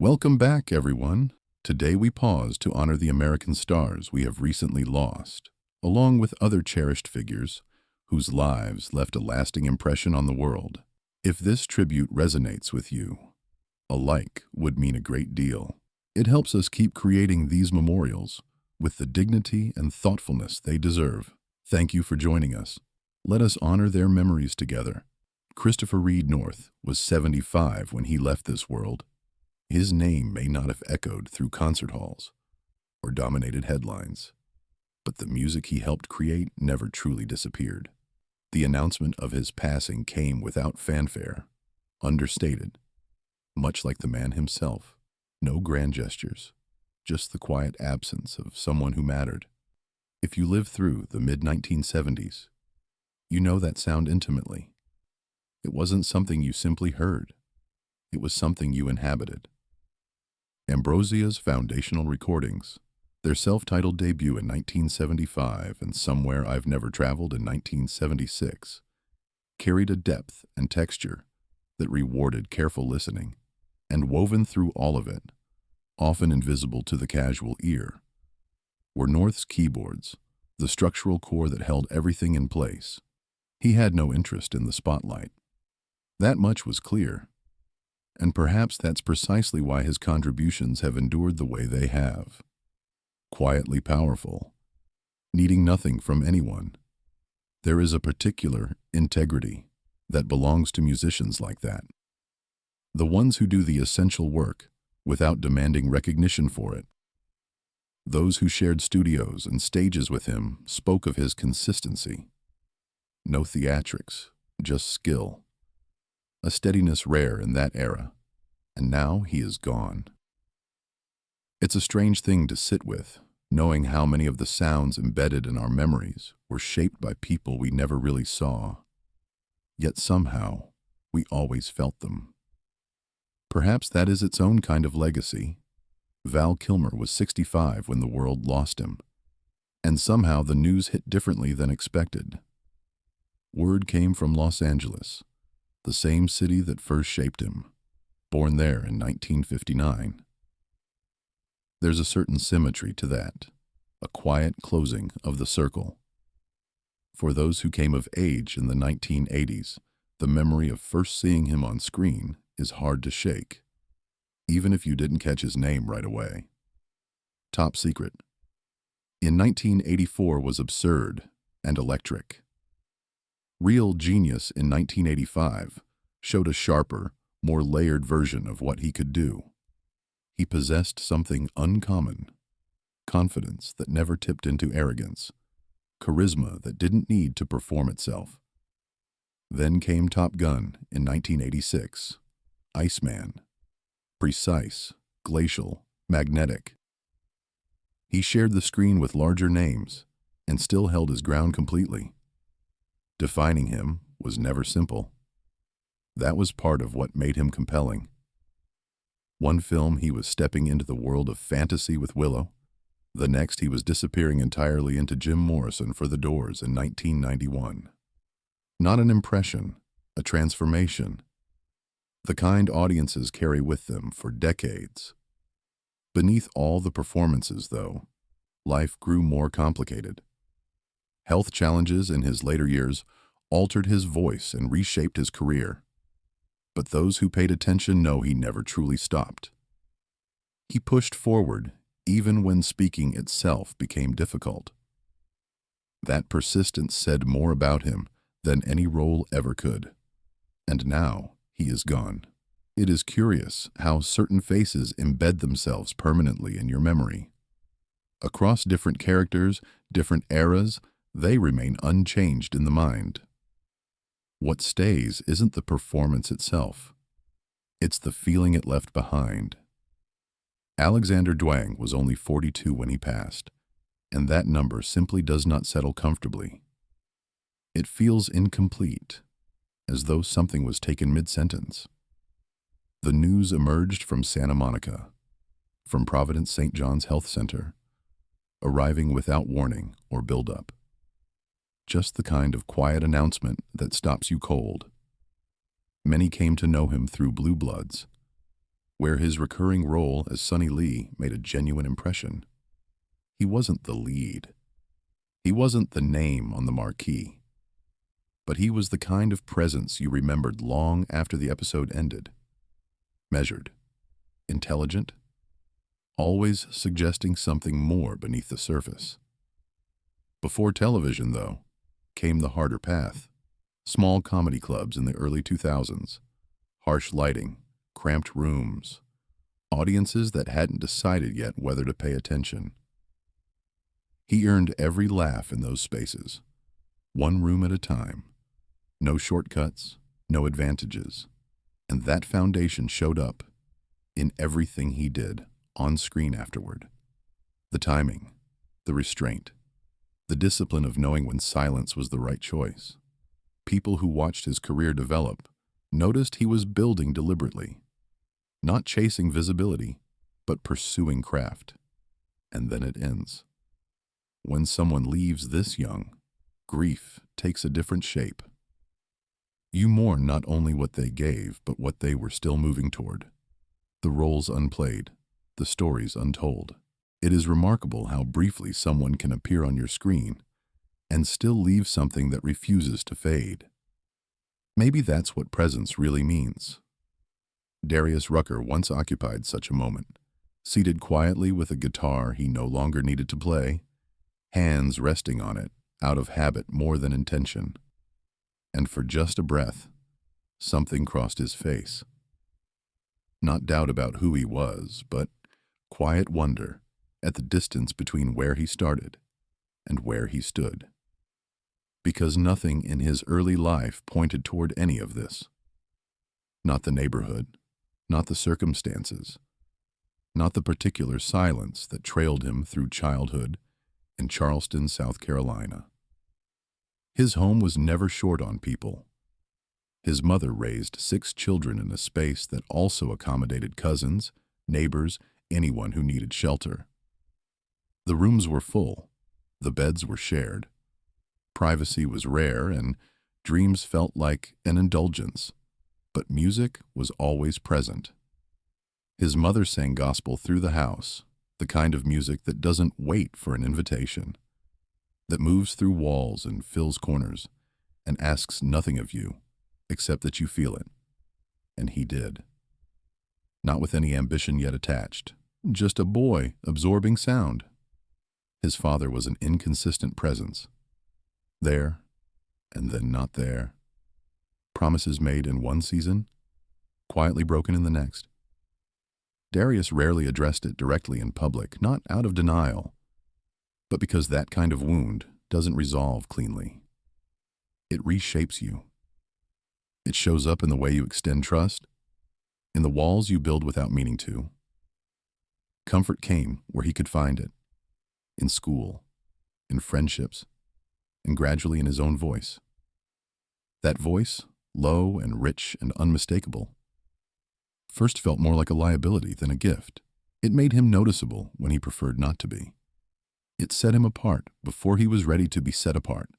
Welcome back, everyone. Today we pause to honor the American stars we have recently lost, along with other cherished figures whose lives left a lasting impression on the world. If this tribute resonates with you, a like would mean a great deal. It helps us keep creating these memorials with the dignity and thoughtfulness they deserve. Thank you for joining us. Let us honor their memories together. Christopher Reed North was 75 when he left this world. His name may not have echoed through concert halls or dominated headlines, but the music he helped create never truly disappeared. The announcement of his passing came without fanfare, understated, much like the man himself. No grand gestures, just the quiet absence of someone who mattered. If you lived through the mid-1970s, you know that sound intimately. It wasn't something you simply heard. It was something you inhabited. Ambrosia's foundational recordings, their self-titled debut in 1975 and Somewhere I've Never Traveled in 1976, carried a depth and texture that rewarded careful listening, and woven through all of it, often invisible to the casual ear, were North's keyboards, the structural core that held everything in place. He had no interest in the spotlight. That much was clear, and perhaps that's precisely why his contributions have endured the way they have. Quietly powerful, needing nothing from anyone. There is a particular integrity that belongs to musicians like that. The ones who do the essential work without demanding recognition for it. Those who shared studios and stages with him spoke of his consistency. No theatrics, just skill. A steadiness rare in that era, and now he is gone. It's a strange thing to sit with, knowing how many of the sounds embedded in our memories were shaped by people we never really saw. Yet somehow, we always felt them. Perhaps that is its own kind of legacy. Val Kilmer was 65 when the world lost him, and somehow the news hit differently than expected. Word came from Los Angeles, the same city that first shaped him, born there in 1959. There's a certain symmetry to that, a quiet closing of the circle. For those who came of age in the 1980s, the memory of first seeing him on screen is hard to shake, even if you didn't catch his name right away. Top Secret in 1984 was absurd and electric. Real Genius in 1985 showed a sharper, more layered version of what he could do. He possessed something uncommon, confidence that never tipped into arrogance, charisma that didn't need to perform itself. Then came Top Gun in 1986. Iceman. Precise, glacial, magnetic. He shared the screen with larger names and still held his ground completely. Defining him was never simple. That was part of what made him compelling. One film he was stepping into the world of fantasy with Willow. The next he was disappearing entirely into Jim Morrison for The Doors in 1991. Not an impression, a transformation. The kind audiences carry with them for decades. Beneath all the performances, though, life grew more complicated. Health challenges in his later years altered his voice and reshaped his career. But those who paid attention know he never truly stopped. He pushed forward even when speaking itself became difficult. That persistence said more about him than any role ever could. And now he is gone. It is curious how certain faces embed themselves permanently in your memory. Across different characters, different eras, they remain unchanged in the mind. What stays isn't the performance itself. It's the feeling it left behind. Alexander Duong was only 42 when he passed, and that number simply does not settle comfortably. It feels incomplete, as though something was taken mid-sentence. The news emerged from Santa Monica, from Providence St. John's Health Center, arriving without warning or build-up. Just the kind of quiet announcement that stops you cold. Many came to know him through Blue Bloods, where his recurring role as Sonny Lee made a genuine impression. He wasn't the lead. He wasn't the name on the marquee. But he was the kind of presence you remembered long after the episode ended. Measured, intelligent, always suggesting something more beneath the surface. Before television, though, came the harder path. Small comedy clubs in the early 2000s, harsh lighting, cramped rooms, audiences that hadn't decided yet whether to pay attention. He earned every laugh in those spaces, one room at a time. No shortcuts, no advantages. And that foundation showed up in everything he did, on screen afterward. The timing, the restraint, the discipline of knowing when silence was the right choice. People who watched his career develop noticed he was building deliberately, not chasing visibility, but pursuing craft. And then it ends. When someone leaves this young, grief takes a different shape. You mourn not only what they gave, but what they were still moving toward. The roles unplayed, the stories untold. It is remarkable how briefly someone can appear on your screen and still leave something that refuses to fade. Maybe that's what presence really means. Darius Rucker once occupied such a moment, seated quietly with a guitar he no longer needed to play, hands resting on it out of habit more than intention. And for just a breath, something crossed his face. Not doubt about who he was, but quiet wonder at the distance between where he started and where he stood. Because nothing in his early life pointed toward any of this. Not the neighborhood, not the circumstances, not the particular silence that trailed him through childhood in Charleston, South Carolina. His home was never short on people. His mother raised 6 children in a space that also accommodated cousins, neighbors, anyone who needed shelter. The rooms were full, the beds were shared. Privacy was rare, and dreams felt like an indulgence, but music was always present. His mother sang gospel through the house, the kind of music that doesn't wait for an invitation, that moves through walls and fills corners, and asks nothing of you, except that you feel it. And he did. Not with any ambition yet attached, just a boy absorbing sound. His father was an inconsistent presence. There, and then not there. Promises made in one season, quietly broken in the next. Darius rarely addressed it directly in public, not out of denial, but because that kind of wound doesn't resolve cleanly. It reshapes you. It shows up in the way you extend trust, in the walls you build without meaning to. Comfort came where he could find it, in school, in friendships, and gradually in his own voice. That voice, low and rich and unmistakable, first felt more like a liability than a gift. It made him noticeable when he preferred not to be. It set him apart before he was ready to be set apart.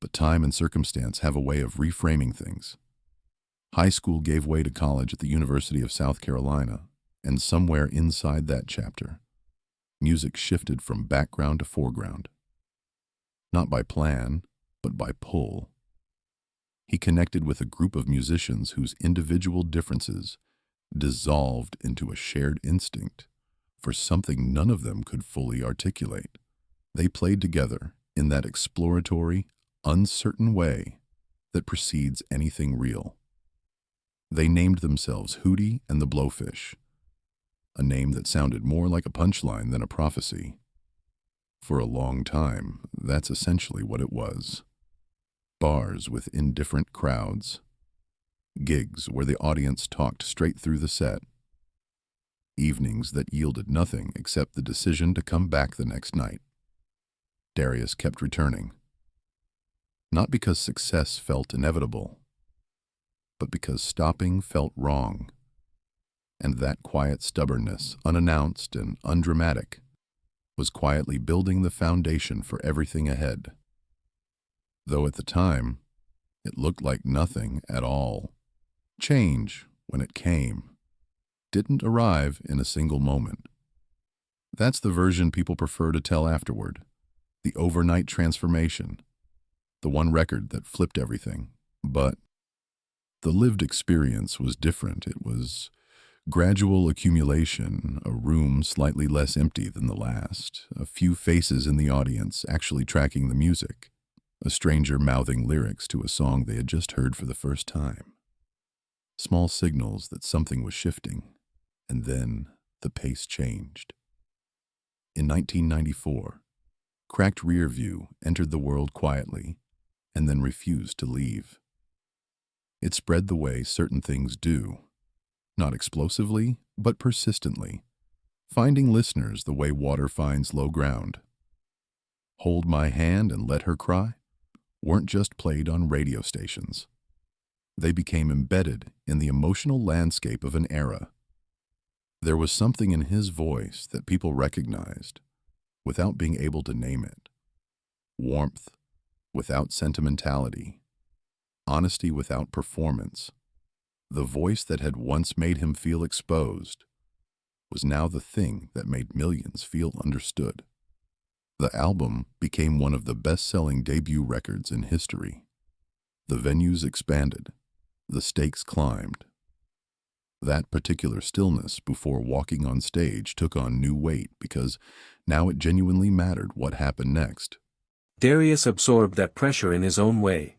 But time and circumstance have a way of reframing things. High school gave way to college at the University of South Carolina, and somewhere inside that chapter, music shifted from background to foreground. Not by plan, but by pull. He connected with a group of musicians whose individual differences dissolved into a shared instinct for something none of them could fully articulate. They played together in that exploratory, uncertain way that precedes anything real. They named themselves Hootie and the Blowfish, a name that sounded more like a punchline than a prophecy. For a long time, that's essentially what it was. Bars with indifferent crowds. Gigs where the audience talked straight through the set. Evenings that yielded nothing except the decision to come back the next night. Darius kept returning. Not because success felt inevitable, but because stopping felt wrong. And that quiet stubbornness, unannounced and undramatic, was quietly building the foundation for everything ahead. Though at the time, it looked like nothing at all. Change, when it came, didn't arrive in a single moment. That's the version people prefer to tell afterward. The overnight transformation. The one record that flipped everything. But the lived experience was different. It was gradual accumulation, a room slightly less empty than the last, a few faces in the audience actually tracking the music, a stranger mouthing lyrics to a song they had just heard for the first time. Small signals that something was shifting, and then the pace changed. In 1994, Cracked Rear View entered the world quietly and then refused to leave. It spread the way certain things do, not explosively, but persistently, finding listeners the way water finds low ground. Hold My Hand and Let Her Cry weren't just played on radio stations. They became embedded in the emotional landscape of an era. There was something in his voice that people recognized without being able to name it. Warmth without sentimentality. Honesty without performance. The voice that had once made him feel exposed was now the thing that made millions feel understood. The album became one of the best-selling debut records in history. The venues expanded. The stakes climbed. That particular stillness before walking on stage took on new weight because now it genuinely mattered what happened next. Darius absorbed that pressure in his own way.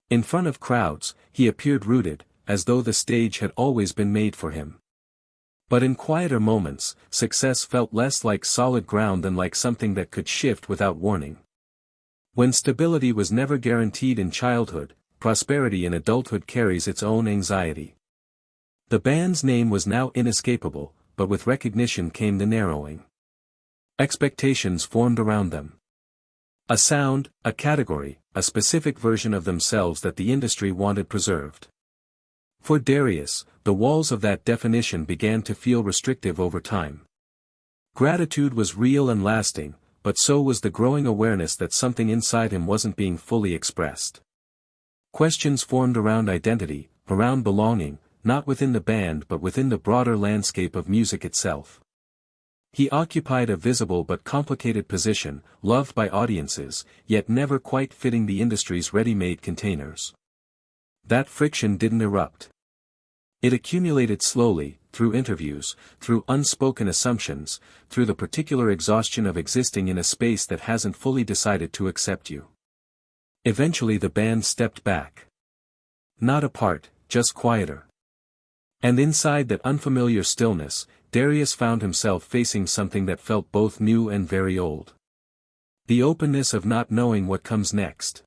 In front of crowds, he appeared rooted, as though the stage had always been made for him. But in quieter moments, success felt less like solid ground than like something that could shift without warning. When stability was never guaranteed in childhood, prosperity in adulthood carries its own anxiety. The band's name was now inescapable, but with recognition came the narrowing. Expectations formed around them. A sound, a category, a specific version of themselves that the industry wanted preserved. For Darius, the walls of that definition began to feel restrictive over time. Gratitude was real and lasting, but so was the growing awareness that something inside him wasn't being fully expressed. Questions formed around identity, around belonging, not within the band but within the broader landscape of music itself. He occupied a visible but complicated position, loved by audiences, yet never quite fitting the industry's ready-made containers. That friction didn't erupt. It accumulated slowly, through interviews, through unspoken assumptions, through the particular exhaustion of existing in a space that hasn't fully decided to accept you. Eventually the band stepped back. Not apart, just quieter. And inside that unfamiliar stillness, Darius found himself facing something that felt both new and very old. The openness of not knowing what comes next.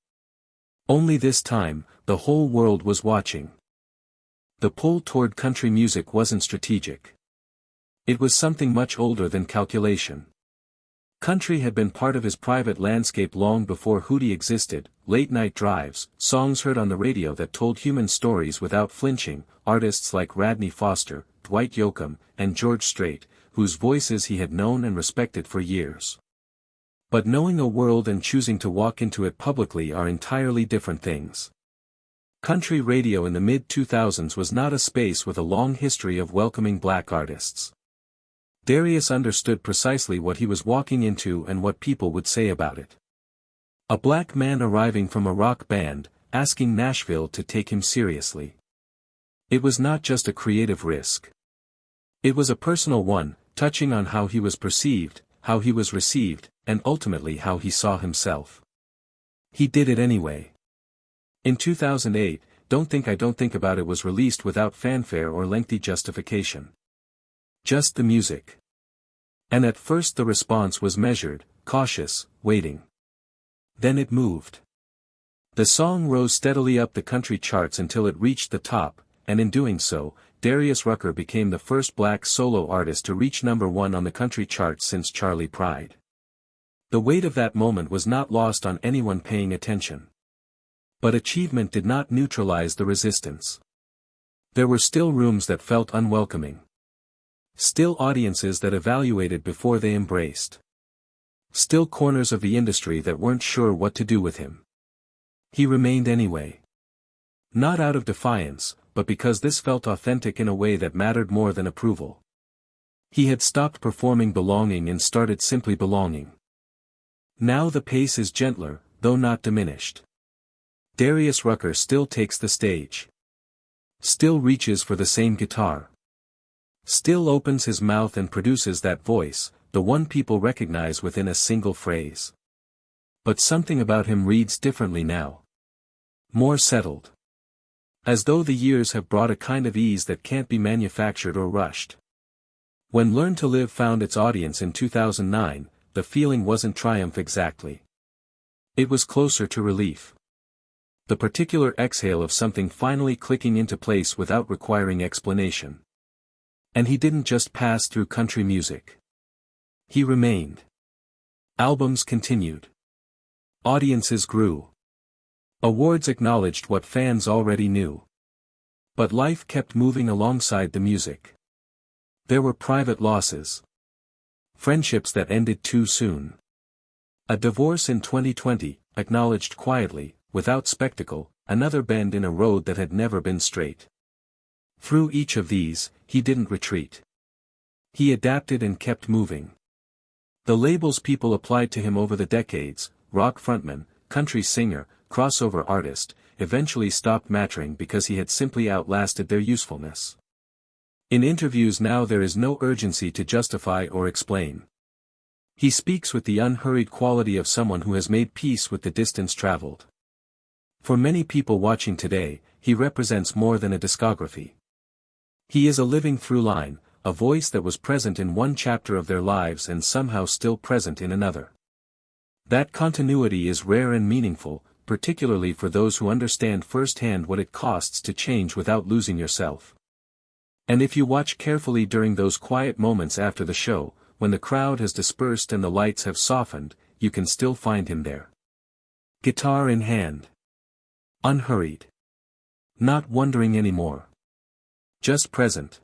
Only this time, the whole world was watching. The pull toward country music wasn't strategic. It was something much older than calculation. Country had been part of his private landscape long before Hootie existed, late-night drives, songs heard on the radio that told human stories without flinching, artists like Radney Foster, Dwight Yoakam, and George Strait, whose voices he had known and respected for years. But knowing a world and choosing to walk into it publicly are entirely different things. Country radio in the mid-2000s was not a space with a long history of welcoming black artists. Darius understood precisely what he was walking into and what people would say about it. A black man arriving from a rock band, asking Nashville to take him seriously. It was not just a creative risk. It was a personal one, touching on how he was perceived, how he was received, and ultimately how he saw himself. He did it anyway. In 2008, Don't Think About It was released without fanfare or lengthy justification. Just the music. And at first the response was measured, cautious, waiting. Then it moved. The song rose steadily up the country charts until it reached the top, and in doing so, Darius Rucker became the first black solo artist to reach #1 on the country charts since Charlie Pride. The weight of that moment was not lost on anyone paying attention. But achievement did not neutralize the resistance. There were still rooms that felt unwelcoming. Still audiences that evaluated before they embraced. Still corners of the industry that weren't sure what to do with him. He remained anyway. Not out of defiance, but because this felt authentic in a way that mattered more than approval. He had stopped performing belonging and started simply belonging. Now the pace is gentler, though not diminished. Darius Rucker still takes the stage. Still reaches for the same guitar. Still opens his mouth and produces that voice, the one people recognize within a single phrase. But something about him reads differently now. More settled. As though the years have brought a kind of ease that can't be manufactured or rushed. When Learn to Live found its audience in 2009, the feeling wasn't triumph exactly. It was closer to relief. The particular exhale of something finally clicking into place without requiring explanation. And he didn't just pass through country music. He remained. Albums continued. Audiences grew. Awards acknowledged what fans already knew. But life kept moving alongside the music. There were private losses. Friendships that ended too soon. A divorce in 2020, acknowledged quietly, without spectacle, another bend in a road that had never been straight. Through each of these, he didn't retreat. He adapted and kept moving. The labels people applied to him over the decades, rock frontman, country singer, crossover artist, eventually stopped mattering because he had simply outlasted their usefulness. In interviews now there is no urgency to justify or explain. He speaks with the unhurried quality of someone who has made peace with the distance traveled. For many people watching today, he represents more than a discography. He is a living through line, a voice that was present in one chapter of their lives and somehow still present in another. That continuity is rare and meaningful, particularly for those who understand firsthand what it costs to change without losing yourself. And if you watch carefully during those quiet moments after the show, when the crowd has dispersed and the lights have softened, you can still find him there. Guitar in hand. Unhurried. Not wondering anymore. Just present.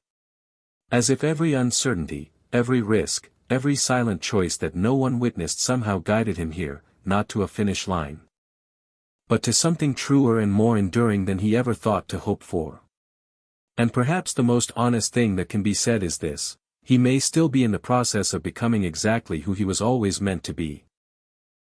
As if every uncertainty, every risk, every silent choice that no one witnessed somehow guided him here, not to a finish line, but to something truer and more enduring than he ever thought to hope for. And perhaps the most honest thing that can be said is this: he may still be in the process of becoming exactly who he was always meant to be.